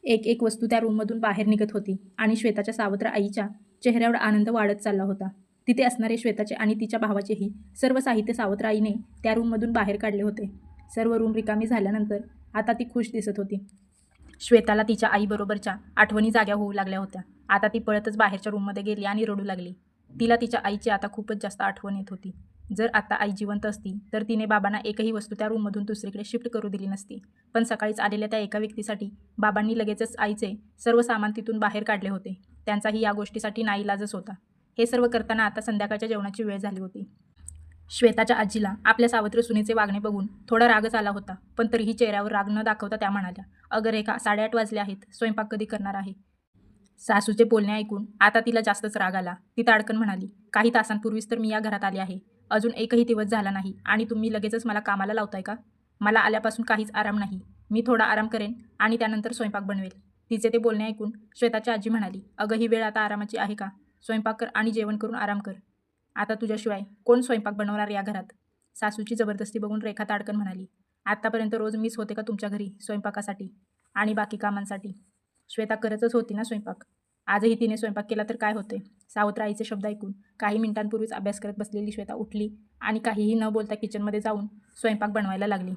एक एक वस्तू त्या रूममधून बाहेर निघत होती आणि श्वेताच्या सावत्र आईच्या चेहऱ्यावर आनंद वाढत चालला होता. तिथे असणारे श्वेताचे आणि तिच्या भावाचेही सर्व साहित्य सावत्र आईने त्या रूममधून बाहेर काढले होते. सर्व रूम रिकामी झाल्यानंतर आता ती खुश दिसत होती. श्वेताला तिच्या आईबरोबरच्या आठवणी जाग्या होऊ लागल्या होत्या. आता ती पळतच बाहेरच्या रूममध्ये गेली आणि रडू लागली. तिला तिच्या आईची आता खूपच जास्त आठवण येत होती. जर आता आई जिवंत असती तर तिने बाबांना एकही वस्तू त्या रूममधून दुसरीकडे शिफ्ट करू दिली नसती. पण सकाळीच आलेल्या त्या एका व्यक्तीसाठी बाबांनी लगेचच आईचे सर्व सामान तिथून बाहेर काढले होते. त्यांचाही या गोष्टीसाठी नाईलाजच होता. हे सर्व करताना आता संध्याकाळच्या जेवणाची वेळ झाली होती. श्वेताच्या आजीला आपल्या सावत्र सुनेचे वागणे बघून थोडा रागच आला होता, पण तरीही चेहऱ्यावर राग न दाखवता त्या म्हणाल्या, "अगं रेखा, 8:30 वाजले आहेत. स्वयंपाक कधी करणार आहे?" सासूचे बोलणे ऐकून आता तिला जास्तच राग आला. ती ताडकन म्हणाली, "काही तासांपूर्वीच तर मी या घरात आले आहे. अजून एकही दिवस झाला नाही आणि तुम्ही लगेचच मला कामाला लावताय का? मला आल्यापासून काहीच आराम नाही. मी थोडा आराम करेन आणि त्यानंतर स्वयंपाक बनवेल." तिचे ते बोलणे ऐकून श्वेताची आजी म्हणाली, "अगं, ही वेळ आता आरामाची आहे का? स्वयंपाक कर आणि जेवण करून आराम कर. आता तुझ्याशिवाय कोण स्वयंपाक बनवणार या घरात?" सासूची जबरदस्ती बघून रेखा ताडकन म्हणाली, "आत्तापर्यंत रोज मीच होते का तुमच्या घरी स्वयंपाकासाठी आणि बाकी कामांसाठी? श्वेता करतच होती ना स्वयंपाक. आजही तिने स्वयंपाक केला तर काय होते?" सावत्र आईचे शब्द ऐकून काही मिनिटांपूर्वीच अभ्यास करत बसलेली श्वेता उठली आणि काहीही न बोलता किचनमध्ये जाऊन स्वयंपाक बनवायला लागली.